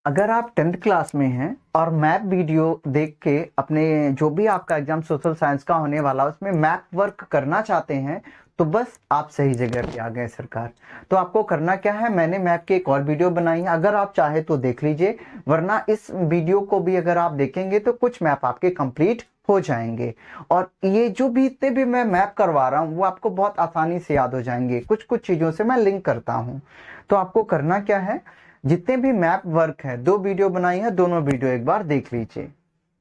अगर आप 10th class में हैं और मैप वीडियो देख के अपने जो भी आपका एग्जाम सोशल साइंस का होने वाला उसमें मैप वर्क करना चाहते हैं तो बस आप सही जगह पे आ गए सरकार। तो आपको करना क्या है, मैंने मैप की एक और वीडियो बनाई है, अगर आप चाहे तो देख लीजिए, वरना इस वीडियो को भी अगर आप देखेंगे तो कुछ मैप आपके कंप्लीट हो जाएंगे। और ये जो भी इतने भी मैं मैप करवा रहा हूँ वो आपको बहुत आसानी से याद हो जाएंगे, कुछ कुछ चीज़ों से मैं लिंक करता हूँ। तो आपको करना क्या है, जितने भी मैप वर्क है, 2 वीडियो बनाई है, दोनों वीडियो एक बार देख लीजिए।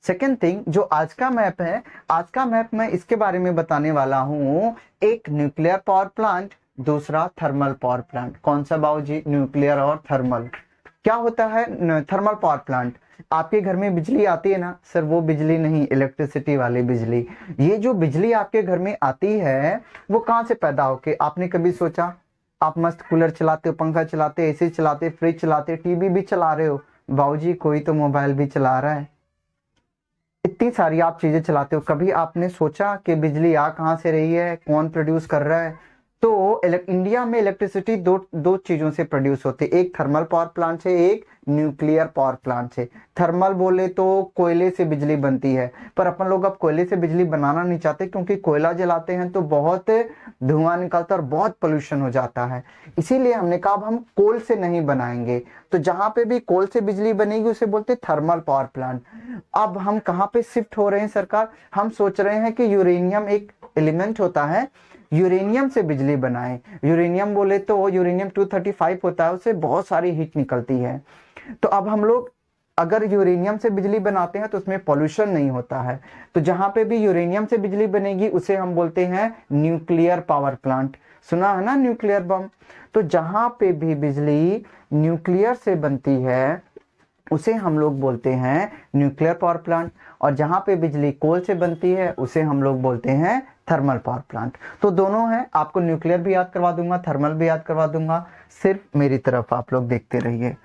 सेकेंड थिंग, जो आज का मैप है, आज का मैप मैं इसके बारे में बताने वाला हूँ, एक न्यूक्लियर पावर प्लांट, दूसरा थर्मल पावर प्लांट। कौन सा बाबूजी? न्यूक्लियर और थर्मल। क्या होता है थर्मल पावर प्लांट? आपके घर में बिजली आती है ना सर, वो बिजली नहीं, इलेक्ट्रिसिटी वाली बिजली। ये जो बिजली आपके घर में आती है वो कहाँ से पैदा होके, आपने कभी सोचा? आप मस्त कूलर चलाते हो, पंखा चलाते, एसी चलाते, फ्रिज चलाते, टीवी भी चला रहे हो, बाबूजी कोई तो मोबाइल भी चला रहा है, इतनी सारी आप चीजें चलाते हो। कभी आपने सोचा कि बिजली आ कहाँ से रही है, कौन प्रोड्यूस कर रहा है? तो इंडिया में इलेक्ट्रिसिटी दो चीजों से प्रोड्यूस होती है, एक थर्मल पावर प्लांट से, एक न्यूक्लियर पावर प्लांट से। थर्मल बोले तो कोयले से बिजली बनती है, पर अपन लोग अब कोयले से बिजली बनाना नहीं चाहते, क्योंकि कोयला जलाते हैं तो बहुत धुआं निकलता है और बहुत पोल्यूशन हो जाता है। इसीलिए हमने कहा अब हम कोल से नहीं बनाएंगे। तो जहां पे भी कोल से बिजली बनेगी उसे बोलते थर्मल पावर प्लांट। अब हम कहाँ पे शिफ्ट हो रहे हैं सरकार? हम सोच रहे हैं कि यूरेनियम एक एलिमेंट होता है, यूरेनियम से बिजली बनाएं। यूरेनियम बोले तो यूरेनियम 235 होता है, उससे बहुत सारी हीट निकलती है। तो अब हम लोग अगर यूरेनियम से बिजली बनाते हैं तो उसमें पॉल्यूशन नहीं होता है। तो जहां पे भी यूरेनियम से बिजली बनेगी उसे हम बोलते हैं न्यूक्लियर पावर प्लांट। सुना है ना न्यूक्लियर बम? तो जहां पे भी बिजली न्यूक्लियर से बनती है उसे हम लोग बोलते हैं न्यूक्लियर पावर प्लांट, और जहां पे बिजली कोल से बनती है उसे हम लोग बोलते हैं थर्मल पावर प्लांट। तो दोनों हैं, आपको न्यूक्लियर भी याद करवा दूंगा, थर्मल भी याद करवा दूंगा, सिर्फ मेरी तरफ आप लोग देखते रहिए,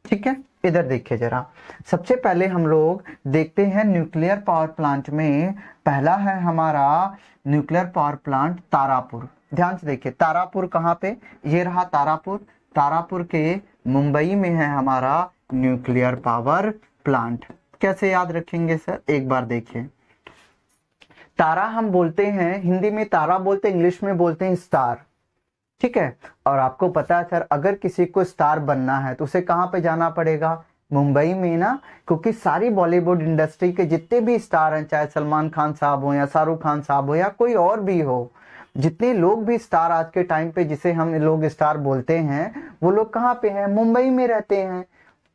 ठीक है? इधर देखिए जरा, सबसे पहले हम लोग देखते हैं न्यूक्लियर पावर प्लांट में पहला है हमारा न्यूक्लियर पावर प्लांट तारापुर। ध्यान से देखिए, तारापुर कहाँ पे? ये रहा तारापुर। तारापुर के मुंबई में है हमारा न्यूक्लियर पावर प्लांट। कैसे याद रखेंगे सर, एक बार देखिए। तारा हम बोलते हैं, हिंदी में तारा बोलते हैं, इंग्लिश में बोलते हैं स्टार, ठीक है? और आपको पता है सर, अगर किसी को स्टार बनना है तो उसे कहाँ पे जाना पड़ेगा? मुंबई में ना, क्योंकि सारी बॉलीवुड इंडस्ट्री के जितने भी स्टार हैं, चाहे सलमान खान साहब हो या शाहरुख खान साहब हो या कोई और भी हो, जितने लोग भी स्टार आज के टाइम पे जिसे हम लोग स्टार बोलते हैं, वो लोग कहाँ पे हैं? मुंबई में रहते हैं।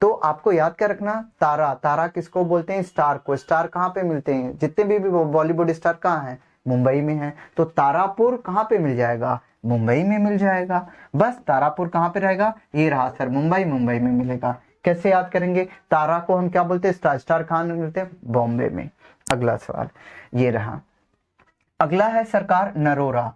तो आपको याद क्या रखना, तारा, तारा किसको बोलते हैं? स्टार को। स्टार कहाँ पे मिलते हैं? जितने भी बॉलीवुड स्टार कहाँ हैं? मुंबई में है। तो तारापुर कहाँ पे मिल जाएगा? मुंबई में मिल जाएगा। बस तारापुर कहाँ पे रहेगा? ये रहा सर, मुंबई, मुंबई में मिलेगा। कैसे याद करेंगे? तारा को हम क्या बोलते हैं? स्टार। स्टार कहाँ मिलते हैं? बॉम्बे में। अगला सवाल ये रहा। अगला है सरकार नरोरा।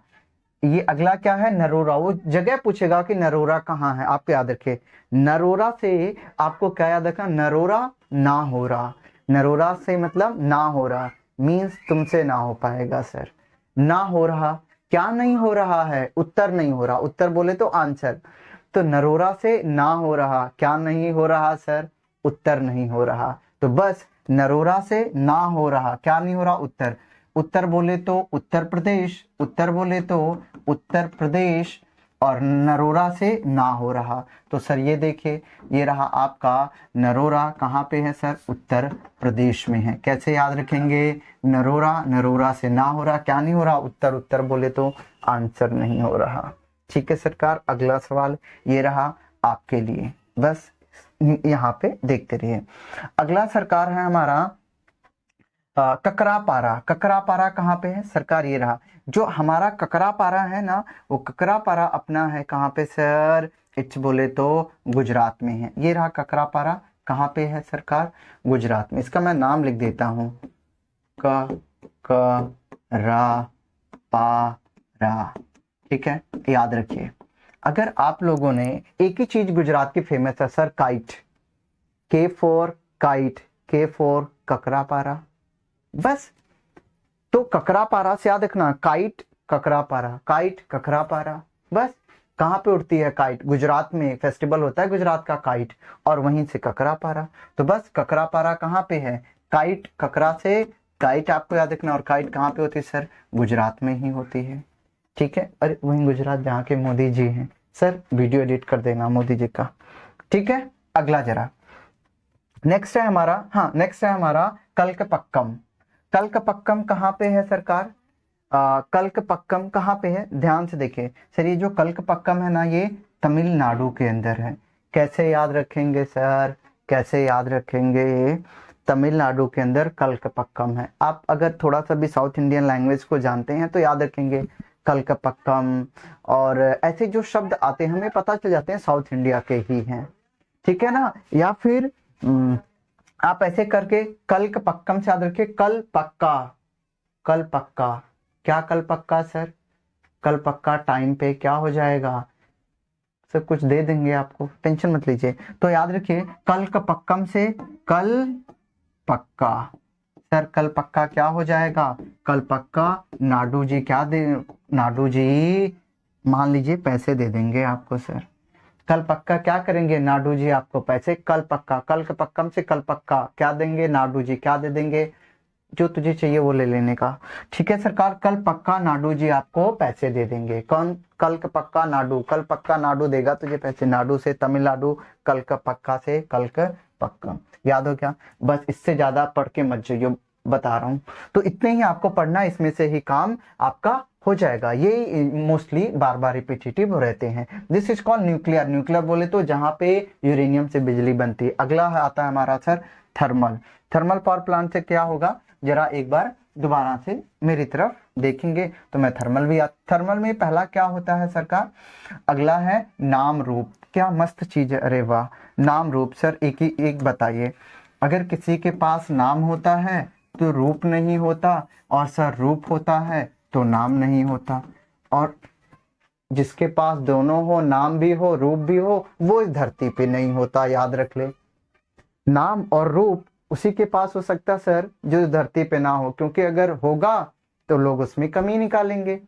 ये अगला क्या है? नरोरा। वो जगह पूछेगा कि नरोरा कहाँ है, आपको याद रखिए। नरोरा से आपको क्या याद रखना? नरोरा ना हो रहा। नरोरा से मतलब ना हो रहा, मीन्स तुमसे ना हो पाएगा सर। ना हो रहा, क्या नहीं हो रहा है? उत्तर नहीं हो रहा। उत्तर बोले तो आंसर। तो नरोरा से ना हो रहा, क्या नहीं हो रहा सर? उत्तर नहीं हो रहा। तो बस नरोरा से ना हो रहा, क्या नहीं हो रहा? उत्तर। उत्तर बोले तो उत्तर प्रदेश, उत्तर बोले तो उत्तर प्रदेश, और नरोरा से ना हो रहा। तो सर ये देखिए, ये रहा आपका नरोरा। कहाँ पे है सर? उत्तर प्रदेश में है। कैसे याद रखेंगे? नरोरा, नरोरा से ना हो रहा, क्या नहीं हो रहा? उत्तर। उत्तर बोले तो आंसर नहीं हो रहा। ठीक है सरकार, अगला सवाल ये रहा आपके लिए, बस यहाँ पे देखते रहिए। अगला सरकार है हमारा ककरापारा। ककरापारा कहाँ पे है सरकार? ये रहा। जो हमारा ककरापारा है ना, वो ककरापारा अपना है कहाँ पे सर? इट्स बोले तो गुजरात में है। ये रहा ककरापारा, कहाँ पे है सरकार? गुजरात में। इसका मैं नाम लिख देता हूँ, ककरापारा, ठीक है? याद रखिए। अगर आप लोगों ने एक ही चीज गुजरात की फेमस है सर, काइट। के फॉर काइट, के फॉर ककरापारा, बस। तो ककरापारा से याद रखना, काइट ककरापारा, काइट ककरापारा, बस। कहाँ पे उड़ती है काइट? गुजरात में फेस्टिवल होता है गुजरात का काइट, और वहीं से ककरापारा। तो बस ककरापारा कहाँ पे है? काइट, ककरा से काइट आपको याद रखना। और काइट कहाँ पे होती है सर? गुजरात में ही होती है। ठीक है, अरे वहीं गुजरात जहाँ के मोदी जी हैं। सर वीडियो एडिट कर देना मोदी जी का। ठीक है, अगला जरा नेक्स्ट है हमारा, हाँ नेक्स्ट है हमारा कल्कपक्कम। कल्कपक्कम कहाँ पे है सरकार? कल्कपक्कम कहाँ पे है? ध्यान से देखिए सर, ये जो कल्कपक्कम है ना, ये तमिलनाडु के अंदर है। कैसे याद रखेंगे सर, कैसे याद रखेंगे? तमिलनाडु के अंदर कल्कपक्कम है। आप अगर थोड़ा सा भी साउथ इंडियन लैंग्वेज को जानते हैं तो याद रखेंगे कल्कपक्कम, और ऐसे जो शब्द आते हैं हमें पता चल जाते हैं साउथ इंडिया के ही हैं। ठीक है ना? या फिर आप ऐसे करके कल्कपक्कम से याद रखिए, कल पक्का। कल पक्का, क्या कल पक्का सर? कल पक्का टाइम पे क्या हो जाएगा सर? कुछ दे देंगे आपको, टेंशन मत लीजिए। तो याद रखिए कल्कपक्कम से कल पक्का। सर कल पक्का क्या हो जाएगा? कल पक्का नाडू जी क्या दे, नाडू जी मान लीजिए पैसे दे देंगे आपको सर। कल पक्का क्या करेंगे? नाडू जी आपको पैसे, कल पक्का, कल के पक्कम से कल पक्का क्या देंगे? नाडू जी क्या दे देंगे? जो तुझे चाहिए वो ले लेने का। ठीक है सरकार, कल पक्का नाडू जी आपको पैसे दे देंगे। कौन? कल का पक्का नाडू, कल पक्का नाडू देगा तुझे पैसे। नाडू से तमिलनाडु, कल का पक्का से कल का पक्का। याद हो क्या? बस इससे ज्यादा पढ़ के मत जाइए, बता रहा हूँ। तो इतने ही आपको पढ़ना, इसमें से ही काम आपका हो जाएगा। ये मोस्टली बार बार रिपीटेटिव रहते हैं। This is called nuclear. Nuclear बोले तो जहां पे यूरेनियम से बिजली बनती है। अगला आता है हमारा sir thermal. Thermal power plant से क्या होगा, जरा एक बार दोबारा से मेरी तरफ देखेंगे तो मैं थर्मल भी थर्मल में पहला क्या होता है सरकार? अगला है नाम रूप। क्या मस्त चीज है, अरे वाह। नाम रूप सर एक ही एक बताइए, अगर किसी के पास नाम होता है तो रूप नहीं होता, और सर रूप होता है तो नाम नहीं होता। और जिसके पास दोनों हो, नाम भी हो रूप भी हो, वो इस धरती पे नहीं होता। याद रख ले, नाम और रूप उसी के पास हो सकता सर जो धरती पे ना हो, क्योंकि अगर होगा तो लोग उसमें कमी निकालेंगे।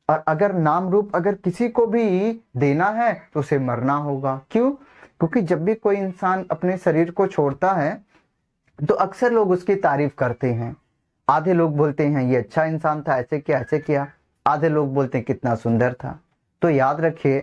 और अगर नाम रूप अगर किसी को भी देना है तो उसे मरना होगा। क्यों? क्योंकि जब भी कोई इंसान अपने शरीर को छोड़ता है तो अक्सर लोग उसकी तारीफ करते हैं। आधे लोग बोलते हैं ये अच्छा इंसान था, ऐसे किया ऐसे किया। आधे लोग बोलते हैं कितना सुंदर था। तो याद रखिए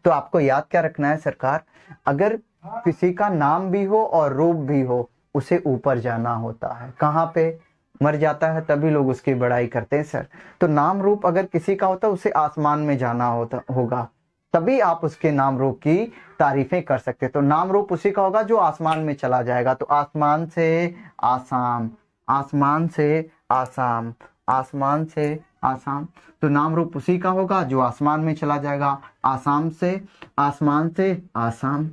तो आपको याद क्या रखना है सरकार, अगर किसी का नाम भी हो और रूप भी हो, उसे ऊपर जाना होता है। कहाँ पे? मर जाता है तभी लोग उसकी बड़ाई करते हैं सर। तो नाम रूप अगर किसी का होता है उसे आसमान में जाना होगा, तभी आप उसके नाम रूप की तारीफें कर सकते। तो नाम रूप उसी का होगा जो आसमान में चला जाएगा। तो आसमान से आसाम, आसमान से आसाम, आसमान से आसाम। तो नाम रूप उसी का होगा जो आसमान में चला जाएगा। आसाम से, आसमान से आसाम।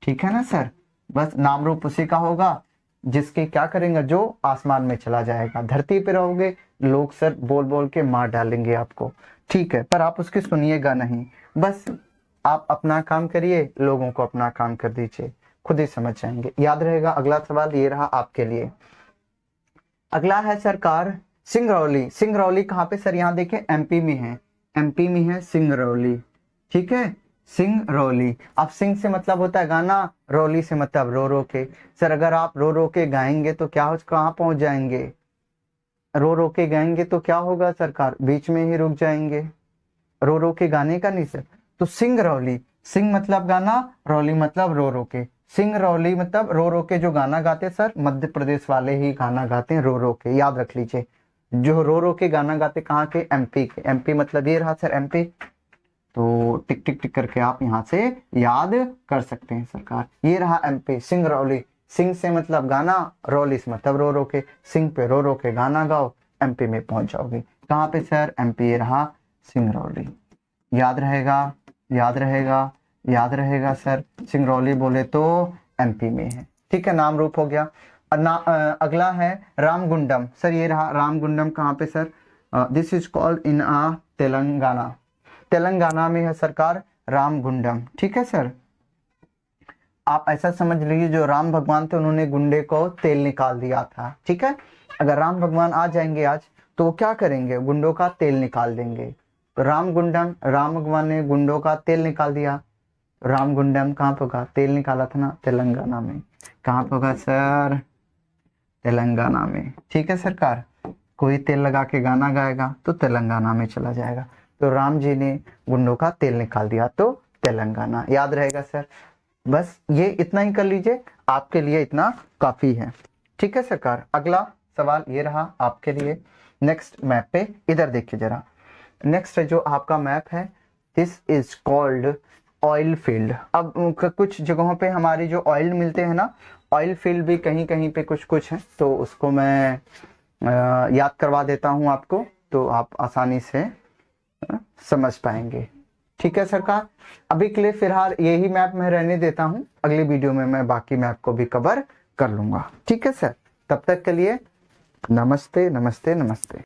ठीक है ना सर? बस नाम रूप उसी का होगा जिसके क्या करेंगे, जो आसमान में चला जाएगा। धरती पे रहोगे लोग सर बोल बोल के मार डालेंगे आपको। ठीक है, पर आप उसकी सुनिएगा नहीं, बस आप अपना काम करिए, लोगों को अपना काम कर दीजिए, खुद ही समझ जाएंगे। याद रहेगा। अगला सवाल ये रहा आपके लिए। अगला है सरकार सिंगरौली। सिंगरौली कहाँ पे सर? यहाँ देखें एमपी में है, एमपी में है सिंगरौली। ठीक है, सिंगरौली। अब सिंग से मतलब होता है गाना, रौली से मतलब रो रो के। सर अगर आप रो रो के गाएंगे तो क्या हो, कहाँ पहुंच जाएंगे? रो रो के गाएंगे तो क्या होगा सरकार? बीच में ही रुक जाएंगे। रो रो के गाने का नहीं सर। तो सिंगरौली, सिंग मतलब गाना, रौली मतलब रो रो के। सिंगरौली मतलब रो रो के जो गाना गाते सर, मध्य प्रदेश वाले ही गाना गाते हैं रो रो के। याद रख लीजिए, जो रो रो के गाना गाते कहाँ के? एमपी के। एमपी मतलब ये रहा सर एमपी। तो टिक टिक टिक करके आप यहाँ से याद कर सकते हैं सरकार। ये रहा एमपी सिंगरौली। सिंग से मतलब गाना, रौली से मतलब रो रो के। सिंग पे रो रो के गाना गाओ, एमपी में पहुंच जाओगे। कहाँ पे सर? एमपी। ये रहा सिंगरौली। याद रहेगा, याद रहेगा, याद रहेगा सर। सिंगरौली बोले तो एमपी में है। ठीक है, नाम रूप हो गया। अगला है रामगुंडम। सर ये रहा रामगुंडम। कहाँ पे sir? This is called in Telangana. Telangana में है सरकार रामगुंडम। ठीक है सर, आप ऐसा समझ लीजिए जो राम भगवान थे उन्होंने गुंडे को तेल निकाल दिया था। ठीक है, अगर राम भगवान आ जाएंगे आज तो वो क्या करेंगे? गुंडों का तेल निकाल देंगे। रामगुंडम, राम ने गुंडों का तेल निकाल दिया। रामगुंडम कहाँ पे होगा? तेल निकाला था ना तेलंगाना में। कहाँ पे होगा सर? तेलंगाना में। ठीक है सरकार, कोई तेल लगा के गाना गाएगा तो तेलंगाना में चला जाएगा। तो राम जी ने गुंडों का तेल निकाल दिया तो तेलंगाना, याद रहेगा सर। बस ये इतना ही कर लीजिए, आपके लिए इतना काफी है। ठीक है सरकार, अगला सवाल ये रहा आपके लिए। नेक्स्ट मैप पे इधर देखिए जरा। नेक्स्ट जो आपका मैप है, this is called oil field. अब कुछ जगहों पे हमारी जो ऑयल मिलते हैं ना, ऑयल फील्ड भी कहीं कहीं पे कुछ कुछ है, तो उसको मैं याद करवा देता हूं आपको, तो आप आसानी से समझ पाएंगे। ठीक है सरकार, अभी के लिए फिलहाल यही मैप मैं रहने देता हूं, अगली वीडियो में मैं बाकी मैप को भी कवर कर लूंगा। ठीक है सर, तब तक के लिए नमस्ते नमस्ते नमस्ते।